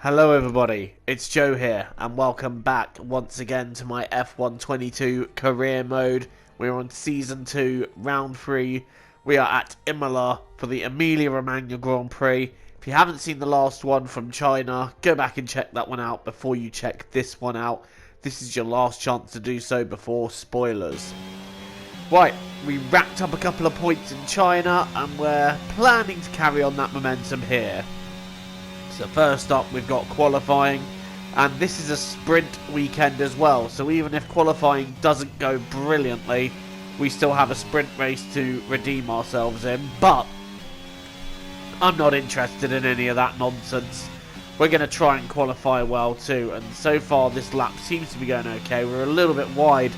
Hello everybody, it's Joe here, and welcome back once again to my F1 22 career mode. We're on Season 2, Round 3. We are at Imola for the Emilia-Romagna Grand Prix. If you haven't seen the last one from China, go back and check that one out before you check this one out. This is your last chance to do so before spoilers. Right, we racked up a couple of points in China, and we're planning to carry on that momentum here. So first up, we've got qualifying, and this is a sprint weekend as well. So even if qualifying doesn't go brilliantly, we still have a sprint race to redeem ourselves in. But I'm not interested in any of that nonsense. We're going to try and qualify well too, and so far this lap seems to be going okay. We're a little bit wide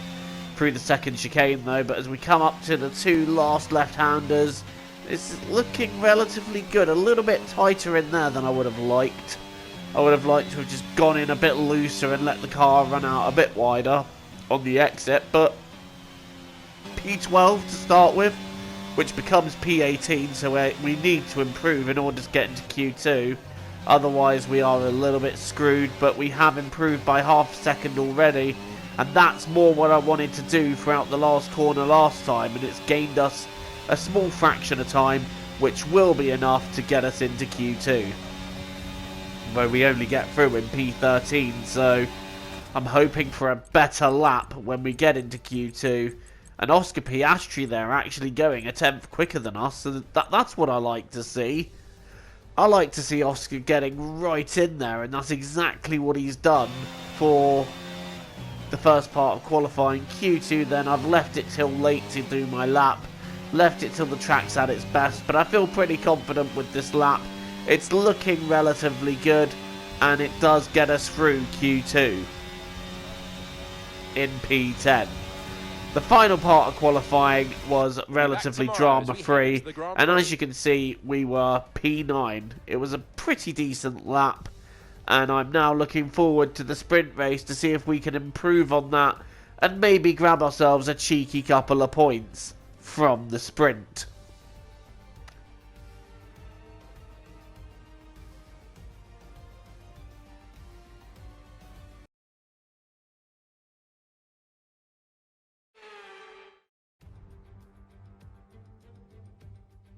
through the second chicane though, but as we come up to the two last left-handers, it's looking relatively good. A little bit tighter in there than I would have liked. I would have liked to have just gone in a bit looser and let the car run out a bit wider on the exit. But P12 to start with, which becomes P18, so we need to improve in order to get into Q2. Otherwise we are a little bit screwed, but we have improved by half a second already. And that's more what I wanted to do throughout the last corner last time, and it's gained us a small fraction of time, which will be enough to get us into Q2, where we only get through in P13, so I'm hoping for a better lap when we get into Q2. And Oscar Piastri there actually going a tenth quicker than us, so that's what I like to see. I like to see Oscar getting right in there, and that's exactly what he's done for the first part of qualifying. Q2 then, I've left it till late to do my lap. Left it till the track's at its best, but I feel pretty confident with this lap. It's looking relatively good, and it does get us through Q2 in P10. The final part of qualifying was relatively drama-free, and as you can see, we were P9. It was a pretty decent lap, and I'm now looking forward to the sprint race to see if we can improve on that and maybe grab ourselves a cheeky couple of points from the sprint.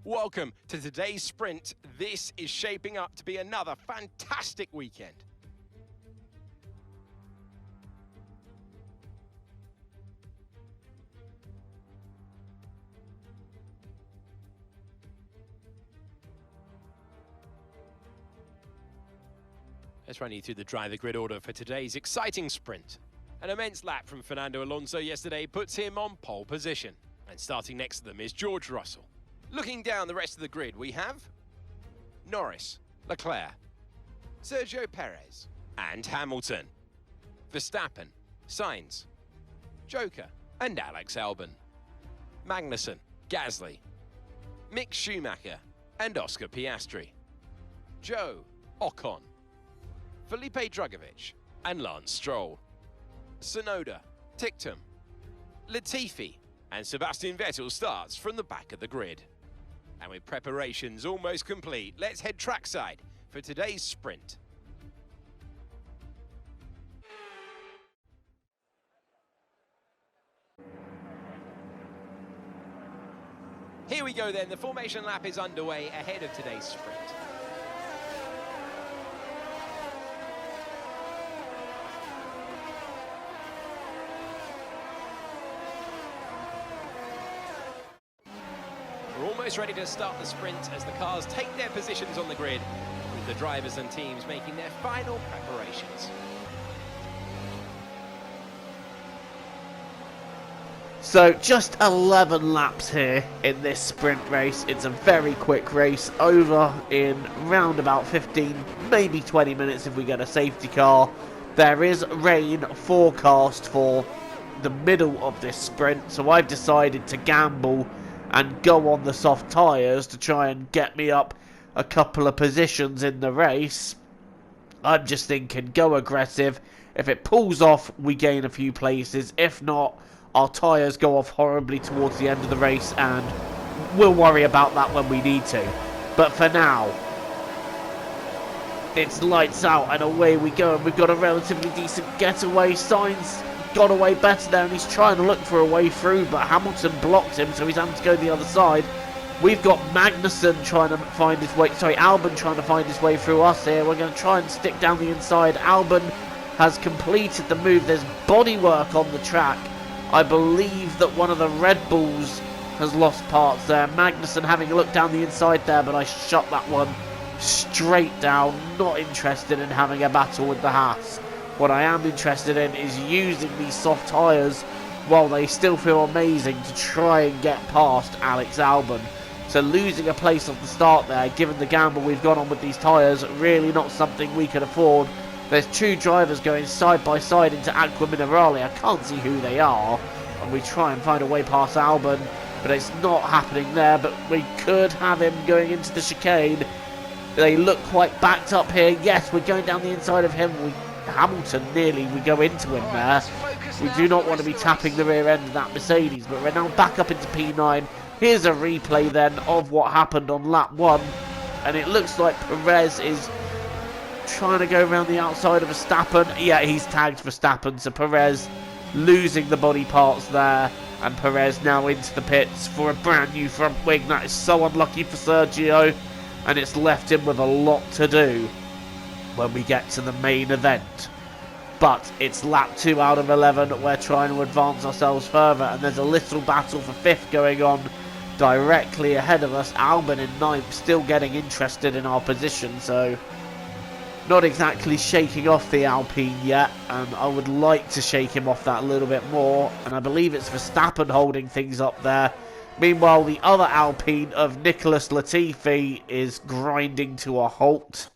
Welcome to today's sprint. This is shaping up to be another fantastic weekend. Let's run you through the driver grid order for today's exciting sprint. An immense lap from Fernando Alonso yesterday puts him on pole position. And starting next to them is George Russell. Looking down the rest of the grid, we have Norris, Leclerc, Sergio Perez, and Hamilton. Verstappen, Sainz, Joker, and Alex Albon. Magnussen, Gasly, Mick Schumacher, and Oscar Piastri. Joe, Ocon, Felipe Drugovich, and Lance Stroll. Tsunoda, Ticktum, Latifi, and Sebastian Vettel starts from the back of the grid. And with preparations almost complete, let's head trackside for today's sprint. Here we go then, the formation lap is underway ahead of today's sprint. We're almost ready to start the sprint as the cars take their positions on the grid, with the drivers and teams making their final preparations. So just 11 laps here in this sprint race. It's a very quick race, over in round about 15, maybe 20 minutes if we get a safety car. There is rain forecast for the middle of this sprint, so I've decided to gamble and go on the soft tyres to try and get me up a couple of positions in the race. I'm just thinking, go aggressive. If it pulls off, we gain a few places. If not, our tyres go off horribly towards the end of the race, and we'll worry about that when we need to. But for now, it's lights out and away we go, and we've got a relatively decent getaway. Sainz got away better there, and he's trying to look for a way through, but Hamilton blocked him, so he's having to go the other side. We've got Magnussen trying to find his way, Albon trying to find his way through us here. We're going to try and stick down the inside. Albon has completed the move. There's bodywork on the track. I believe that one of the Red Bulls has lost parts there. Magnussen having a look down the inside there, but I shut that one straight down. Not interested in having a battle with the Haas. What I am interested in is using these soft tyres while they still feel amazing to try and get past Alex Albon. So losing a place off the start there, given the gamble we've gone on with these tyres, really not something we can afford. There's two drivers going side by side into Aqua Minerale. I can't see who they are, and we try and find a way past Albon, but it's not happening there. But we could have him going into the chicane. They look quite backed up here. Yes, we're going down the inside of him. Hamilton nearly, we go into him there. We do not want to be tapping the rear end of that Mercedes, but we're now back up into P9. Here's a replay then of what happened on lap 1, and it looks like Perez is trying to go around the outside of Verstappen. Yeah, he's tagged Verstappen, so Perez losing the body parts there, and Perez now into the pits for a brand new front wing. That is so unlucky for Sergio, and it's left him with a lot to do when we get to the main event. But it's lap 2 out of 11. We're trying to advance ourselves further, and there's a little battle for 5th going on directly ahead of us. Albon in 9th, still getting interested in our position, so not exactly shaking off the Alpine yet, and I would like to shake him off that a little bit more, and I believe it's Verstappen holding things up there. Meanwhile, the other Alpine of Nicholas Latifi is grinding to a halt,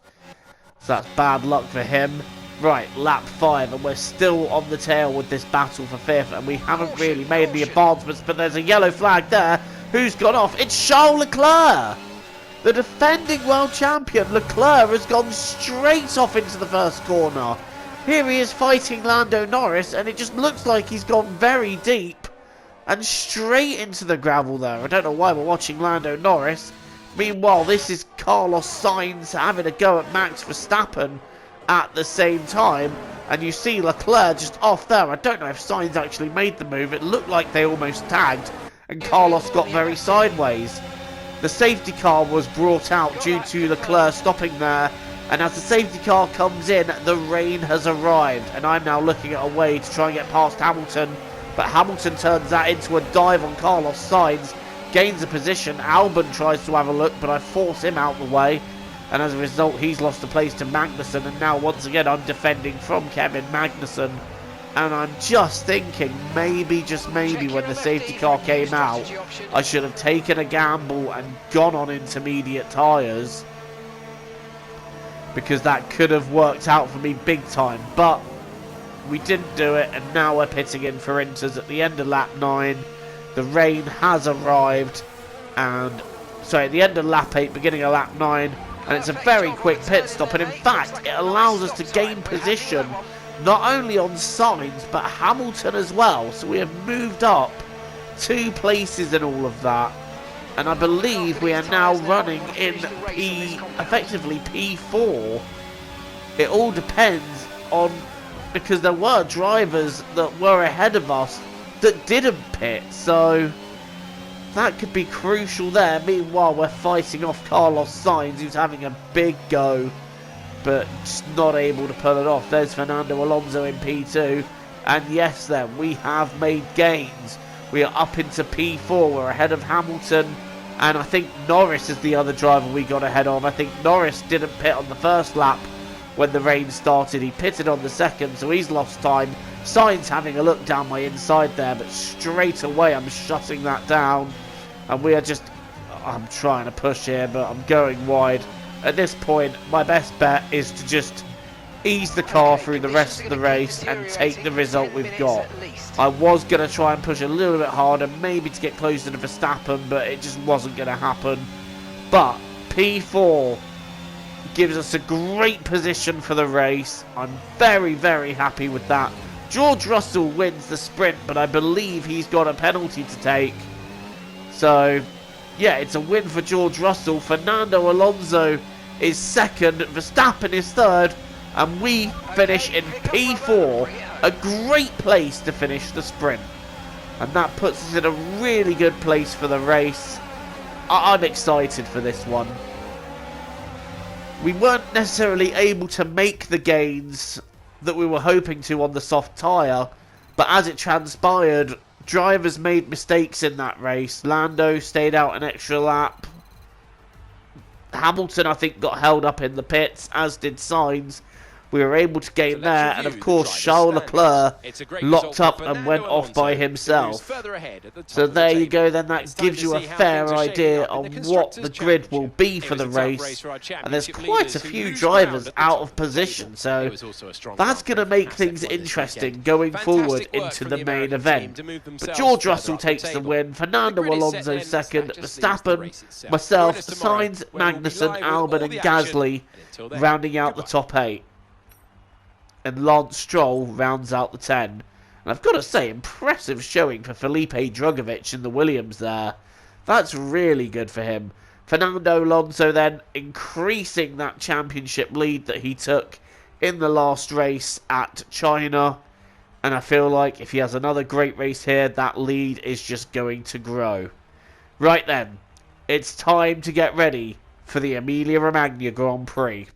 so that's bad luck for him. Right, lap 5, and we're still on the tail with this battle for 5th, and we haven't really made any advancements, but there's a yellow flag there. Who's gone off? It's Charles Leclerc! The defending world champion, Leclerc, has gone straight off into the first corner. Here he is fighting Lando Norris, and it just looks like he's gone very deep and straight into the gravel there. I don't know why we're watching Lando Norris. Meanwhile, this is Carlos Sainz having a go at Max Verstappen at the same time, and you see Leclerc just off there. I don't know if Sainz actually made the move. It looked like they almost tagged, and Carlos got very sideways. The safety car was brought out due to Leclerc stopping there, and as the safety car comes in, the rain has arrived, and I'm now looking at a way to try and get past Hamilton, but Hamilton turns that into a dive on Carlos Sainz, gains a position. Albon tries to have a look, but I force him out the way, and as a result he's lost a place to Magnussen, and now once again I'm defending from Kevin Magnussen. And I'm just thinking, maybe, just maybe, when the safety car came out, I should have taken a gamble and gone on intermediate tyres, because that could have worked out for me big time. But we didn't do it, and now we're pitting in for Inters at the end of lap 9. The rain has arrived, and sorry, at the end of lap 8, beginning of lap 9, and it's a very quick pit stop, and in fact it allows us to gain position not only on Sainz but Hamilton as well, so we have moved up 2 places in all of that, and I believe we are now running in effectively P4. It all depends on, because there were drivers that were ahead of us that didn't pit, so that could be crucial there. Meanwhile, we're fighting off Carlos Sainz, who's having a big go, but just not able to pull it off. There's Fernando Alonso in P2, and yes then, we have made gains. We are up into P4, we're ahead of Hamilton, and I think Norris is the other driver we got ahead of. I think Norris didn't pit on the first lap when the rain started, he pitted on the second, so he's lost time. Sainz having a look down my inside there, but straight away I'm shutting that down, and we are just, I'm trying to push here, but I'm going wide. At this point, my best bet is to just ease the car through the rest of the race and take the result we've got. I was going to try and push a little bit harder, maybe to get closer to Verstappen, but it just wasn't going to happen. But P4 gives us a great position for the race. I'm very, very happy with that. George Russell wins the sprint, but I believe he's got a penalty to take. So, yeah, it's a win for George Russell. Fernando Alonso is second, Verstappen is third, and we finish in P4. A great place to finish the sprint. And that puts us in a really good place for the race. I'm excited for this one. We weren't necessarily able to make the gains that we were hoping to on the soft tyre, but as it transpired, drivers made mistakes in that race. Lando stayed out an extra lap. Hamilton, I think, got held up in the pits, as did Sainz. We were able to gain there, and of course Charles Leclerc locked up and went off by himself. So there you go then, that gives you a fair idea on what the grid will be for the race. And there's quite a few drivers out of position, so that's going to make things interesting going forward into the main event. But George Russell takes the win, Fernando Alonso second, Verstappen, myself, Sainz, Magnussen, Albon and Gasly rounding out the top 8. And Lance Stroll rounds out the 10. And I've got to say, impressive showing for Felipe Drugovich in the Williams there. That's really good for him. Fernando Alonso then increasing that championship lead that he took in the last race at China. And I feel like if he has another great race here, that lead is just going to grow. Right then, it's time to get ready for the Emilia-Romagna Grand Prix.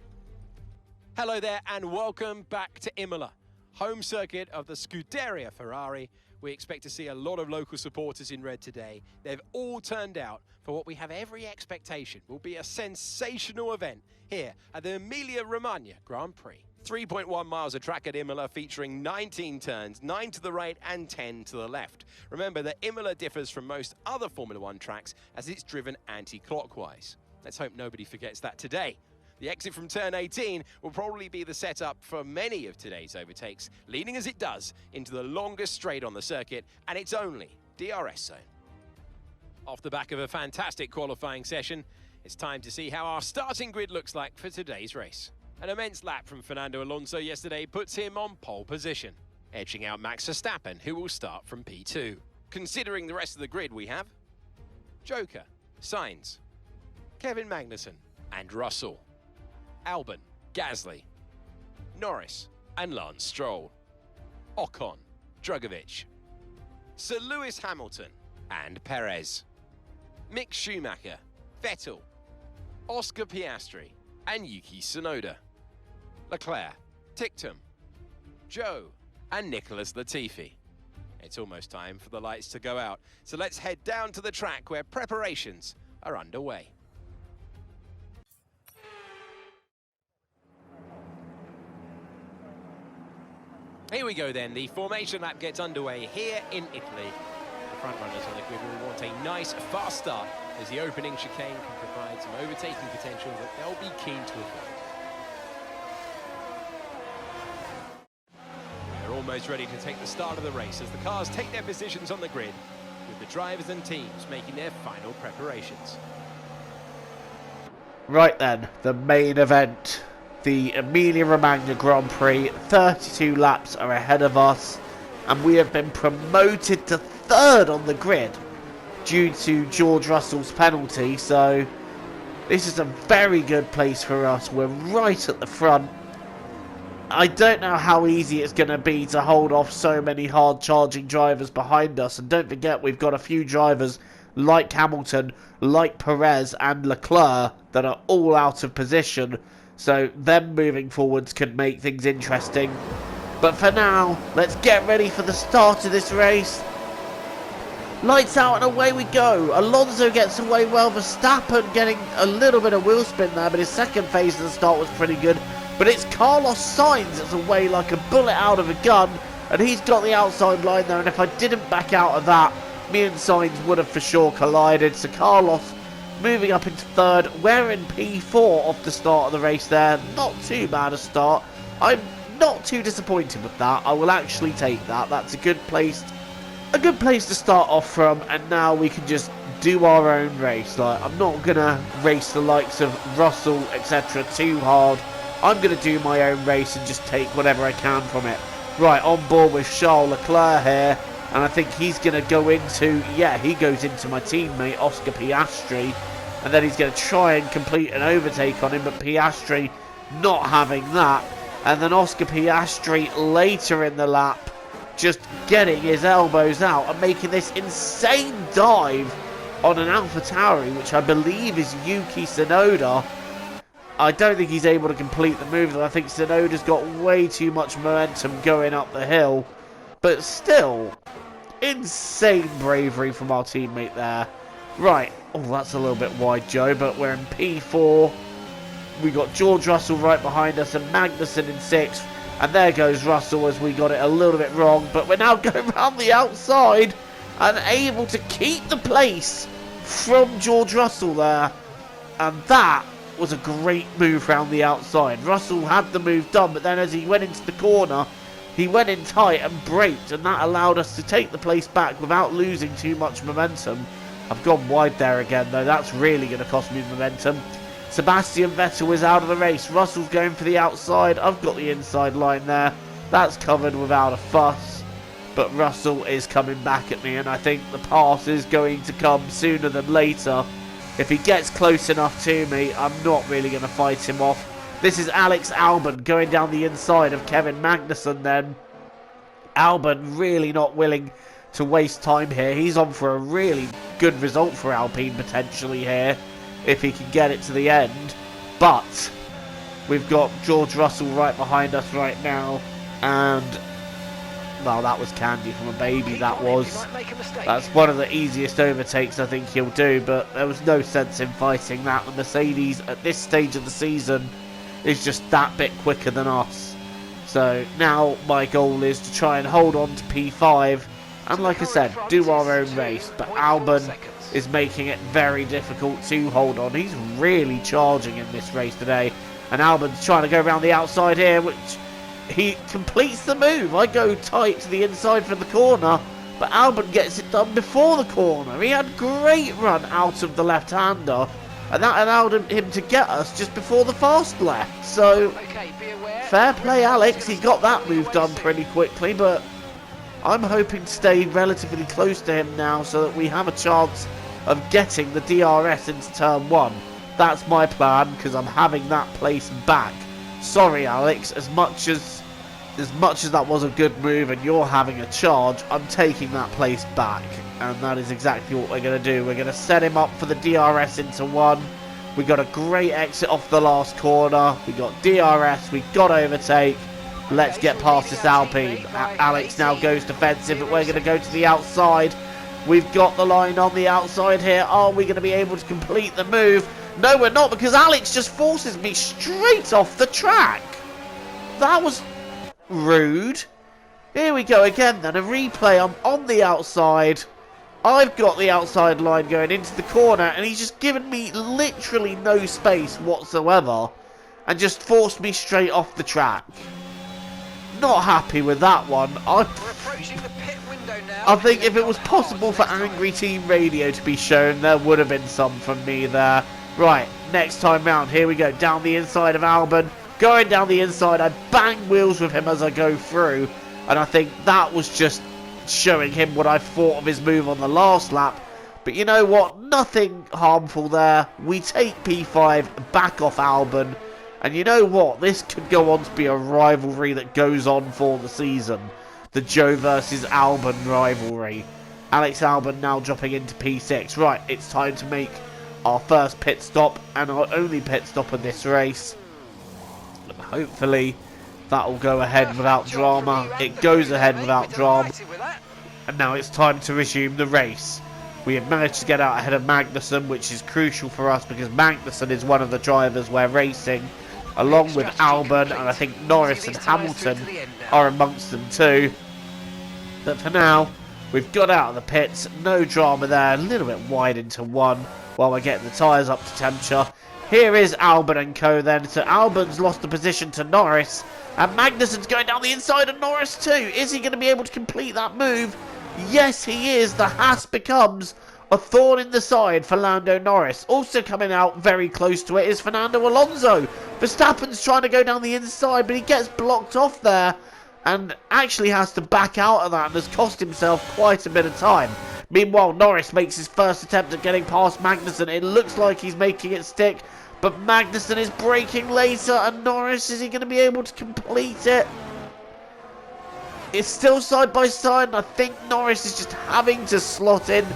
Hello there and welcome back to Imola, home circuit of the Scuderia Ferrari. We expect to see a lot of local supporters in red today. They've all turned out for what we have every expectation will be a sensational event here at the Emilia-Romagna Grand Prix. 3.1 miles of track at Imola featuring 19 turns, 9 to the right and 10 to the left. Remember that Imola differs from most other Formula One tracks as it's driven anti-clockwise. Let's hope nobody forgets that today. The exit from turn 18 will probably be the setup for many of today's overtakes, leading as it does into the longest straight on the circuit and its only DRS zone. Off the back of a fantastic qualifying session, it's time to see how our starting grid looks like for today's race. An immense lap from Fernando Alonso yesterday puts him on pole position, edging out Max Verstappen, who will start from P2. Considering the rest of the grid, we have Joker, Sainz, Kevin Magnussen and Russell, Albon, Gasly, Norris and Lance Stroll, Ocon, Drugovich, Sir Lewis Hamilton and Perez, Mick Schumacher, Vettel, Oscar Piastri and Yuki Tsunoda, Leclerc, Ticktum, Joe and Nicholas Latifi. It's almost time for the lights to go out, so let's head down to the track where preparations are underway. Here we go then, the formation lap gets underway here in Italy. The front runners on the grid will want a nice fast start as the opening chicane can provide some overtaking potential that they'll be keen to avoid. They're almost ready to take the start of the race as the cars take their positions on the grid, with the drivers and teams making their final preparations. Right then, the main event. The Emilia-Romagna Grand Prix, 32 laps are ahead of us, and we have been promoted to third on the grid due to George Russell's penalty, so this is a very good place for us. We're right at the front. I don't know how easy it's going to be to hold off so many hard-charging drivers behind us, and don't forget we've got a few drivers like Hamilton, like Perez and Leclerc that are all out of position. So them moving forwards could make things interesting. But for now, let's get ready for the start of this race. Lights out and away we go. Alonso gets away well. Verstappen getting a little bit of wheel spin there, but his second phase of the start was pretty good. But it's Carlos Sainz that's away like a bullet out of a gun. And he's got the outside line there. And if I didn't back out of that, me and Sainz would have for sure collided. So Carlos moving up into third. We're in P4 off the start of the race there. Not too bad a start. I'm not too disappointed with that. I will actually take that. That's a good place to start off from. And now we can just do our own race. Like, I'm not going to race the likes of Russell, etc. too hard. I'm going to do my own race and just take whatever I can from it. Right, on board with Charles Leclerc here. And I think he's going to go into, he goes into my teammate Oscar Piastri. and then he's going to try and complete an overtake on him, but Piastri not having that. And then Oscar Piastri later in the lap just getting his elbows out and making this insane dive on an AlphaTauri, which I believe is Yuki Tsunoda. I don't think he's able to complete the move, though. I think Tsunoda's got way too much momentum going up the hill. But still, insane bravery from our teammate there. Right, oh, that's a little bit wide, Joe, but we're in P4. We got George Russell right behind us and Magnussen in 6th. And there goes Russell as we got it a little bit wrong. But we're now going around the outside and able to keep the place from George Russell there. And that was a great move round the outside. Russell had the move done, but then as he went into the corner, he went in tight and braked, and that allowed us to take the place back without losing too much momentum. I've gone wide there again, though. That's really going to cost me momentum. Sebastian Vettel is out of the race. Russell's going for the outside. I've got the inside line there. That's covered without a fuss. But Russell is coming back at me, and I think the pass is going to come sooner than later. If he gets close enough to me, I'm not really going to fight him off. This is Alex Albon going down the inside of Kevin Magnussen then. Albon really not willing to waste time here. He's on for a really good result for Alpine potentially here, if he can get it to the end. But we've got George Russell right behind us right now, and well, that was candy from a baby, that was. That's one of the easiest overtakes I think he'll do, but there was no sense in fighting that. The Mercedes at this stage of the season is just that bit quicker than us. So now my goal is to try and hold on to P5 and, like I said, do our own race. But Albon is making it very difficult to hold on. He's really charging in this race today, and Albon's trying to go around the outside here, which he completes the move. I go tight to the inside for the corner, but Albon gets it done before the corner. He had great run out of the left-hander, and that allowed him to get us just before the fast left. So, fair play, Alex. He got that move done pretty quickly, but I'm hoping to stay relatively close to him now so that we have a chance of getting the DRS into turn 1. That's my plan, because I'm having that place back. Sorry, Alex, as much as that was a good move and you're having a charge, I'm taking that place back. And that is exactly what we're going to do. We're going to set him up for the DRS into 1. We got a great exit off the last corner. We got DRS, we got overtake. Let's get past this Alpine. Alex now goes defensive, but we're going to go to the outside. We've got the line on the outside here. Are we going to be able to complete the move? No, we're not, because Alex just forces me straight off the track. That was rude. Here we go again then, a replay. I'm on the outside. I've got the outside line going into the corner, and he's just given me literally no space whatsoever and just forced me straight off the track. Not happy with that one. I think if it was possible for Angry Team Radio to be shown, there would have been some from me there. Right, next time round, here we go, down the inside of Albon. Going down the inside, I bang wheels with him as I go through, and I think that was just showing him what I thought of his move on the last lap. But you know what, nothing harmful there. We take P5 back off Albon, and you know what, this could go on to be a rivalry that goes on for the season. The Joe versus Albon rivalry. Alex Albon now dropping into P6. Right, it's time to make our first pit stop and our only pit stop of this race. And hopefully that will go ahead without drama. It goes ahead without drama. And now it's time to resume the race. We have managed to get out ahead of Magnussen, which is crucial for us because Magnussen is one of the drivers we're racing, along with Albon, and I think Norris and Hamilton are amongst them too. But for now, we've got out of the pits, no drama there, a little bit wide into 1 while we're getting the tyres up to temperature. Here is Albon and co then, so Albon's lost the position to Norris, and Magnussen's going down the inside of Norris too. Is he going to be able to complete that move? Yes, he is. The Haas becomes a thorn in the side for Lando Norris. Also coming out very close to it is Fernando Alonso. Verstappen's trying to go down the inside, but he gets blocked off there and actually has to back out of that and has cost himself quite a bit of time. Meanwhile, Norris makes his first attempt at getting past Magnussen. It looks like he's making it stick, but Magnussen is braking later, and Norris, is he going to be able to complete it? It's still side by side, and I think Norris is just having to slot in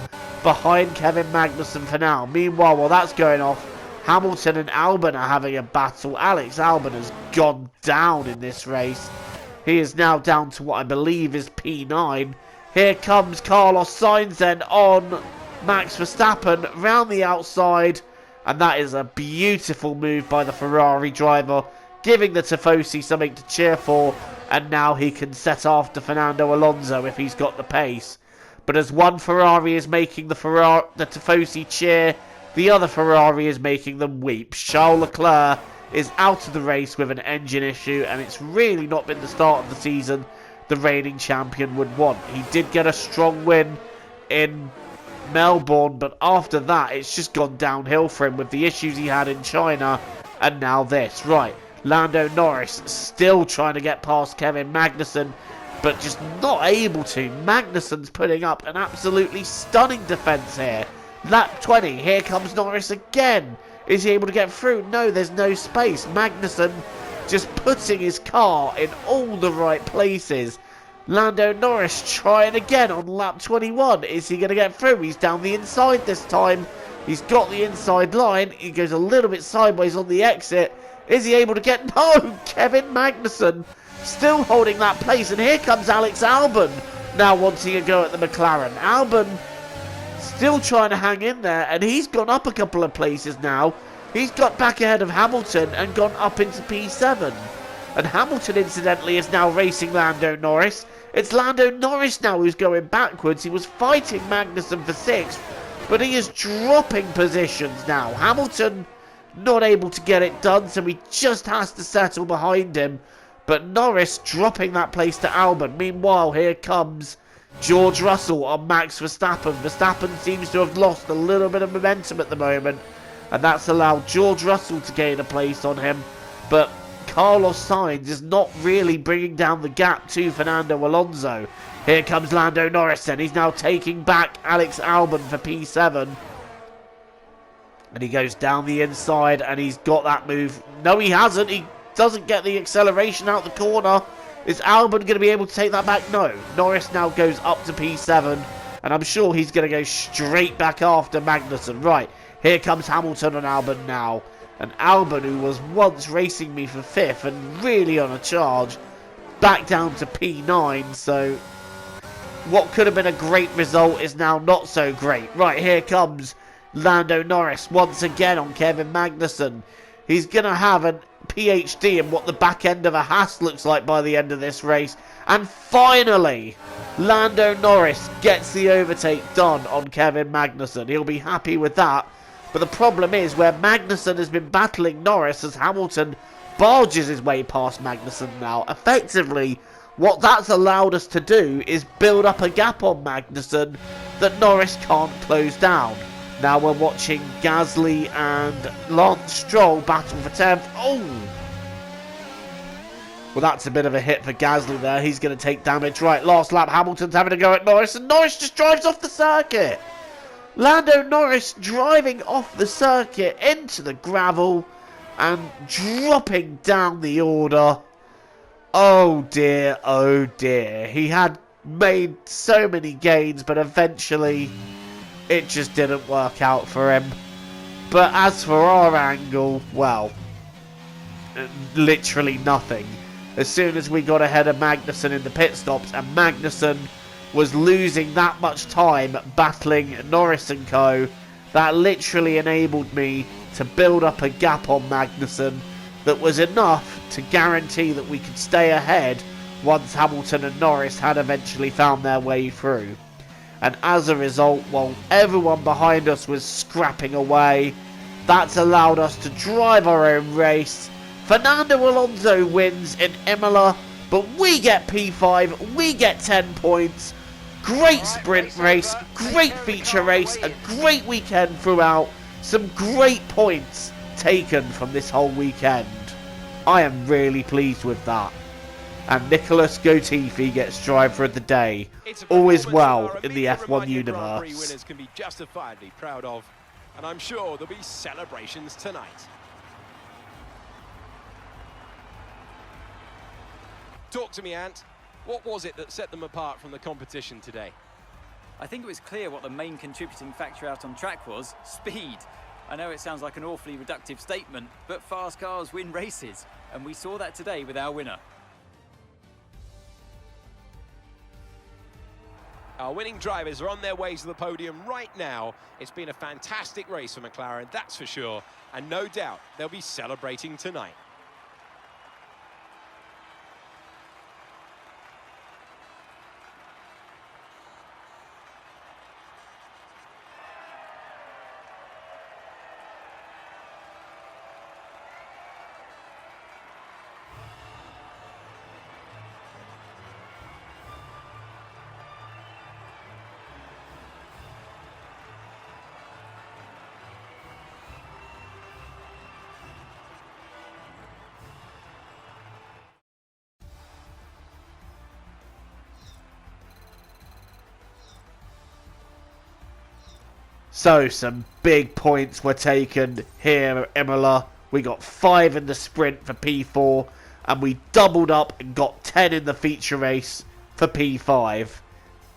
behind Kevin Magnussen for now. Meanwhile, while that's going off, Hamilton and Albon are having a battle. Alex Albon has gone down in this race. He is now down to what I believe is P9. Here comes Carlos Sainz then on Max Verstappen round the outside. And that is a beautiful move by the Ferrari driver, giving the Tifosi something to cheer for. And now he can set after Fernando Alonso if he's got the pace. But as one Ferrari is making the Tifosi cheer, the other Ferrari is making them weep. Charles Leclerc is out of the race with an engine issue, and it's really not been the start of the season the reigning champion would want. He did get a strong win in Melbourne, but after that it's just gone downhill for him with the issues he had in China, and now this. Right, Lando Norris still trying to get past Kevin Magnussen, but just not able to. Magnussen's putting up an absolutely stunning defence here. Lap 20, here comes Norris again. Is he able to get through? No, there's no space. Magnussen just putting his car in all the right places. Lando Norris trying again on lap 21. Is he going to get through? He's down the inside this time. He's got the inside line. He goes a little bit sideways on the exit. Is he able to get... No! Kevin Magnussen still holding that place. And here comes Alex Albon now wanting a go at the McLaren. Albon still trying to hang in there, and he's gone up a couple of places now. He's got back ahead of Hamilton and gone up into P7. And Hamilton, incidentally, is now racing Lando Norris. It's Lando Norris now who's going backwards. He was fighting Magnussen for 6th, but he is dropping positions now. Hamilton not able to get it done, so he just has to settle behind him. But Norris dropping that place to Albon. Meanwhile, here comes George Russell on Max Verstappen. Verstappen seems to have lost a little bit of momentum at the moment, and that's allowed George Russell to gain a place on him. But Carlos Sainz is not really bringing down the gap to Fernando Alonso. Here comes Lando Norris, and he's now taking back Alex Albon for P7. And he goes down the inside, and he's got that move. No, he hasn't. He doesn't get the acceleration out the corner. Is Albon going to be able to take that back? No. Norris now goes up to P7, and I'm sure he's going to go straight back after Magnussen. Right, here comes Hamilton and Albon now. And Albon, who was once racing me for 5th and really on a charge, back down to P9. So what could have been a great result is now not so great. Right, here comes Lando Norris once again on Kevin Magnussen. He's going to have a PhD in what the back end of a Haas looks like by the end of this race. And finally, Lando Norris gets the overtake done on Kevin Magnussen. He'll be happy with that. But the problem is, where Magnussen has been battling Norris as Hamilton barges his way past Magnussen now, effectively, what that's allowed us to do is build up a gap on Magnussen that Norris can't close down. Now we're watching Gasly and Lance Stroll battle for 10th. Oh! Well, that's a bit of a hit for Gasly there. He's going to take damage. Right, last lap, Hamilton's having to go at Norris, and Norris just drives off the circuit. Lando Norris driving off the circuit into the gravel and dropping down the order. Oh dear, oh dear. He had made so many gains, but eventually it just didn't work out for him. But as for our angle, well, literally nothing. As soon as we got ahead of Magnussen in the pit stops, and Magnussen was losing that much time battling Norris and co, that literally enabled me to build up a gap on Magnussen that was enough to guarantee that we could stay ahead once Hamilton and Norris had eventually found their way through. And as a result, while everyone behind us was scrapping away, that's allowed us to drive our own race. Fernando Alonso wins in Imola, but we get P5, we get 10 points. Great sprint race, great feature race, a great weekend throughout. Some great points taken from this whole weekend. I am really pleased with that. And Nicholas Gotifi gets driver of the day. All is well in the F1 universe. Winners can be justifiably proud of, and I'm sure there'll be celebrations tonight. Talk to me, Ant. What was it that set them apart from the competition today? I think it was clear what the main contributing factor out on track was: speed. I know it sounds like an awfully reductive statement, but fast cars win races, and we saw that today with our winner. Our winning drivers are on their way to the podium right now. It's been a fantastic race for McLaren, that's for sure, and no doubt they'll be celebrating tonight. So, some big points were taken here at Imola. We got 5 in the sprint for P4, and we doubled up and got 10 in the feature race for P5.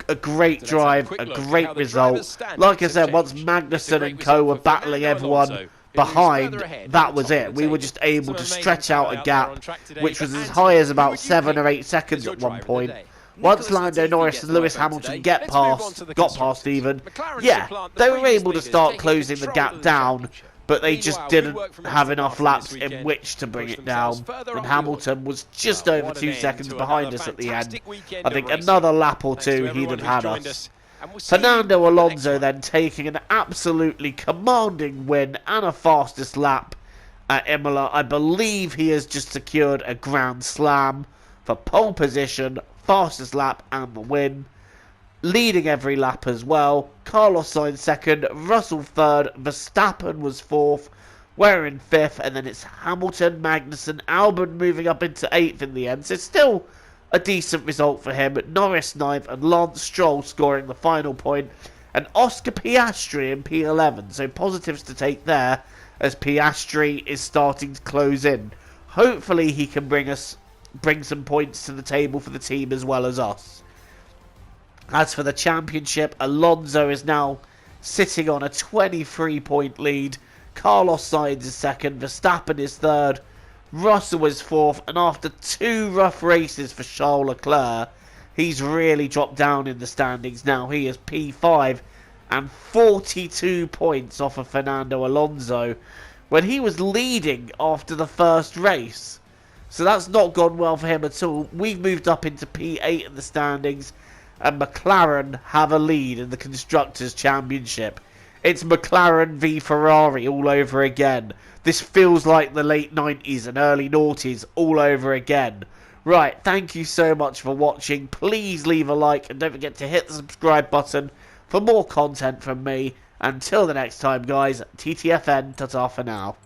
A great drive, a great result. Like I said, once Magnussen and co were battling everyone behind, that was it. We were just able to stretch out a gap, which was as high as about 7 or 8 seconds at one point. Once Lando Norris and Lewis Hamilton got past even, yeah, they were able to start closing the gap down, but they just didn't have enough laps in which to bring it down, and Hamilton was just over 2 seconds behind us at the end. I think another lap or two he'd have had us. Fernando Alonso then taking an absolutely commanding win and a fastest lap at Imola. I believe he has just secured a Grand Slam for pole position, fastest lap and the win. Leading every lap as well. Carlos Sainz second, Russell third, Verstappen was fourth, we're in fifth, and then it's Hamilton, Magnussen, Albon moving up into 8th in the end. So still a decent result for him. Norris 9th and Lance Stroll scoring the final point, and Oscar Piastri in P11. So positives to take there, as Piastri is starting to close in. Hopefully he can bring some points to the table for the team as well as us. As for the championship, Alonso is now sitting on a 23-point lead. Carlos Sainz is second, Verstappen is third, Russell is fourth, and after 2 rough races for Charles Leclerc, he's really dropped down in the standings now. He is P5 and 42 points off of Fernando Alonso when he was leading after the first race. So that's not gone well for him at all. We've moved up into P8 in the standings, and McLaren have a lead in the Constructors' Championship. It's McLaren v Ferrari all over again. This feels like the late 90s and early noughties all over again. Right, thank you so much for watching. Please leave a like and don't forget to hit the subscribe button for more content from me. Until the next time, guys, TTFN, ta-ta for now.